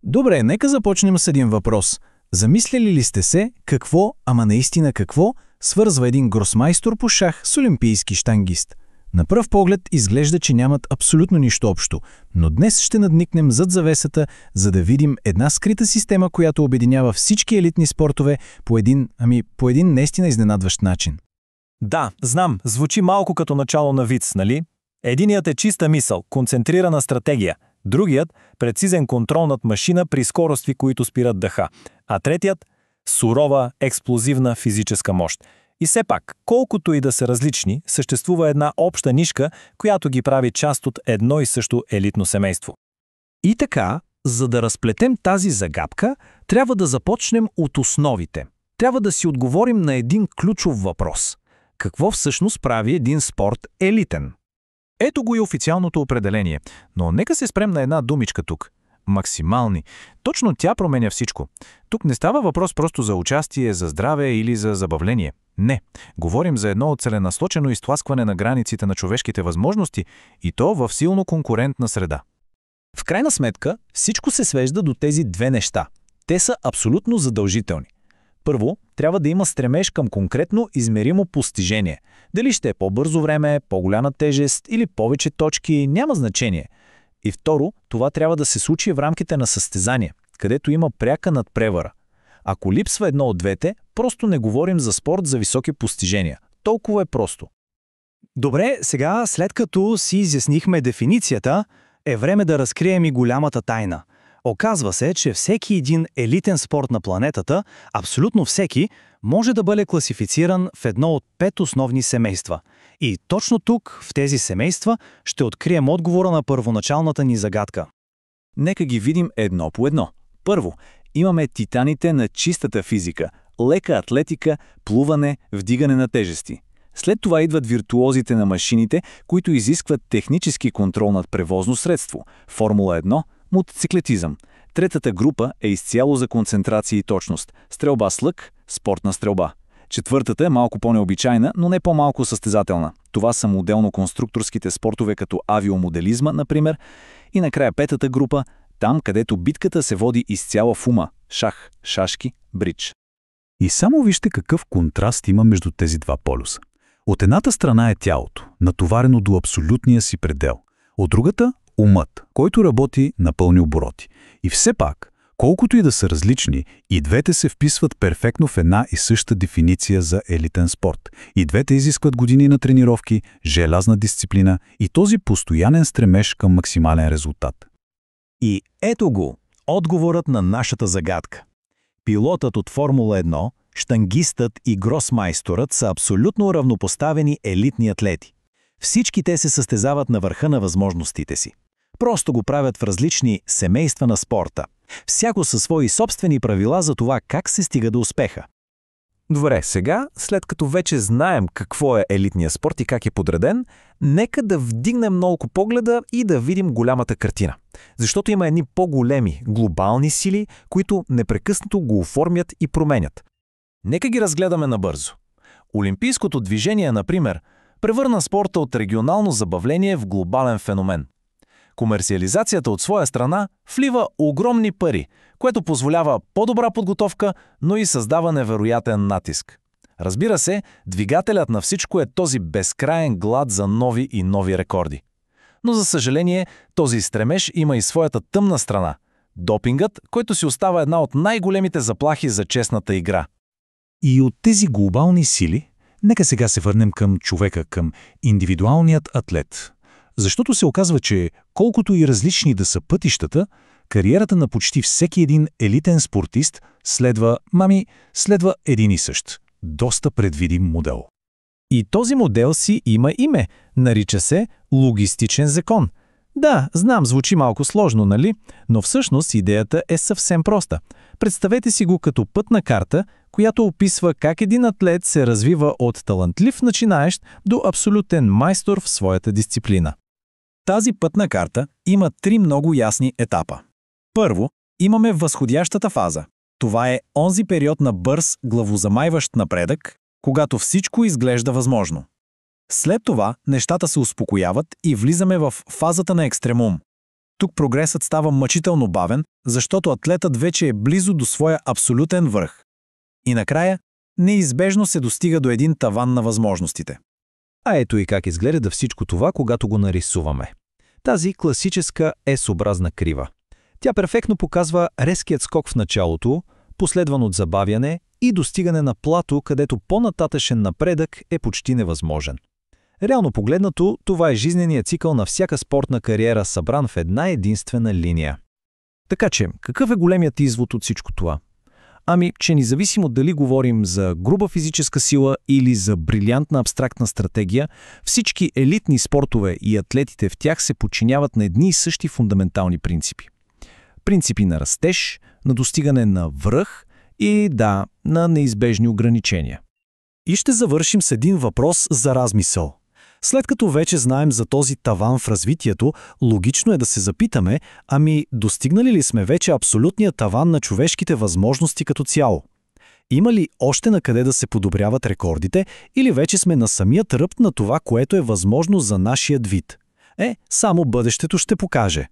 Добре, нека започнем с един въпрос. Замисляли ли сте се какво, ама наистина какво, свързва един гросмайстор по шах с олимпийски щангист? На пръв поглед изглежда, че нямат абсолютно нищо общо, но днес ще надникнем зад завесата, за да видим една скрита система, която обединява всички елитни спортове по един наистина изненадващ начин. Да, знам, звучи малко като начало на виц, нали? Единият е чиста мисъл, концентрирана стратегия. Другият – прецизен контрол над машина при скорости, които спират дъха. А третият – сурова, експлозивна физическа мощ. И все пак, колкото и да са различни, съществува една обща нишка, която ги прави част от едно и също елитно семейство. И така, за да разплетем тази загадка, трябва да започнем от основите. Трябва да си отговорим на един ключов въпрос. Какво всъщност прави един спорт елитен? Ето го и официалното определение, но нека се спрем на една думичка тук. Максимални. Точно тя променя всичко. Тук не става въпрос просто за участие, за здраве или за забавление. Не. Говорим за едно целенасочено изтласкване на границите на човешките възможности и то в силно конкурентна среда. В крайна сметка, всичко се свежда до тези две неща. Те са абсолютно задължителни. Първо, трябва да има стремеж към конкретно измеримо постижение. Дали ще е по-бързо време, по-голяма тежест или повече точки, няма значение. И второ, това трябва да се случи в рамките на състезание, където има пряка надпревара. Ако липсва едно от двете, просто не говорим за спорт за високи постижения. Толкова е просто. Добре, сега, след като си изяснихме дефиницията, е време да разкрием и голямата тайна. Оказва се, че всеки един елитен спорт на планетата, абсолютно всеки, може да бъде класифициран в едно от 5 основни семейства. И точно тук, в тези семейства, ще открием отговора на първоначалната ни загадка. Нека ги видим едно по едно. Първо, имаме титаните на чистата физика, лека атлетика, плуване, вдигане на тежести. След това идват виртуозите на машините, които изискват технически контрол над превозно средство, Формула 1, мотоциклетизъм. Третата група е изцяло за концентрация и точност, стрелба с лък, спортна стрелба. Четвъртата е малко по-необичайна, но не по-малко състезателна. Това са моделно-конструкторските спортове като авиомоделизма, например. И накрая петата група, там където битката се води изцяло в ума – шах, шашки, бридж. И само вижте какъв контраст има между тези два полюса. От едната страна е тялото, натоварено до абсолютния си предел. От другата – умът, който работи на пълни обороти. И все пак, колкото и да са различни, и двете се вписват перфектно в една и съща дефиниция за елитен спорт. И двете изискват години на тренировки, желязна дисциплина и този постоянен стремеж към максимален резултат. И ето го, отговорът на нашата загадка. Пилотът от Формула 1, щангистът и гросмайсторът са абсолютно равнопоставени елитни атлети. Всички те се състезават на върха на възможностите си. Просто го правят в различни семейства на спорта. Всяко със свои собствени правила за това как се стига до успеха. Добре, сега, след като вече знаем какво е елитният спорт и как е подреден, нека да вдигнем много погледа и да видим голямата картина. Защото има едни по-големи, глобални сили, които непрекъснато го оформят и променят. Нека ги разгледаме набързо. Олимпийското движение, например, превърна спорта от регионално забавление в глобален феномен. Комерциализацията от своя страна влива огромни пари, което позволява по-добра подготовка, но и създава невероятен натиск. Разбира се, двигателят на всичко е този безкраен глад за нови и нови рекорди. Но за съжаление, този стремеж има и своята тъмна страна – допингът, който си остава една от най-големите заплахи за честната игра. И от тези глобални сили, нека сега се върнем към човека, към индивидуалният атлет. Защото се оказва, че колкото и различни да са пътищата, кариерата на почти всеки един елитен спортист следва един и същ. Доста предвидим модел. И този модел си има име. Нарича се логистичен закон. Да, знам, звучи малко сложно, нали? Но всъщност идеята е съвсем проста. Представете си го като пътна карта, която описва как един атлет се развива от талантлив начинаещ до абсолютен майстор в своята дисциплина. Тази пътна карта има 3 много ясни етапа. Първо, имаме възходящата фаза. Това е онзи период на бърз, главозамайващ напредък, когато всичко изглежда възможно. След това нещата се успокояват и влизаме в фазата на екстремум. Тук прогресът става мъчително бавен, защото атлетът вече е близо до своя абсолютен връх. И накрая, неизбежно се достига до един таван на възможностите. А ето и как изглежда всичко това, когато го нарисуваме. Тази класическа S-образна крива. Тя перфектно показва резкият скок в началото, последван от забавяне и достигане на плато, където по-нататъшен напредък е почти невъзможен. Реално погледнато, това е жизненият цикъл на всяка спортна кариера, събран в една единствена линия. Така че, какъв е големият извод от всичко това? Ами, че независимо дали говорим за груба физическа сила или за брилянтна абстрактна стратегия, всички елитни спортове и атлетите в тях се подчиняват на едни и същи фундаментални принципи. Принципи на растеж, на достигане на връх и, да, на неизбежни ограничения. И ще завършим с един въпрос за размисъл. След като вече знаем за този таван в развитието, логично е да се запитаме, ами достигнали ли сме вече абсолютния таван на човешките възможности като цяло? Има ли още на къде да се подобряват рекордите или вече сме на самият ръб на това, което е възможно за нашия вид? Само бъдещето ще покаже.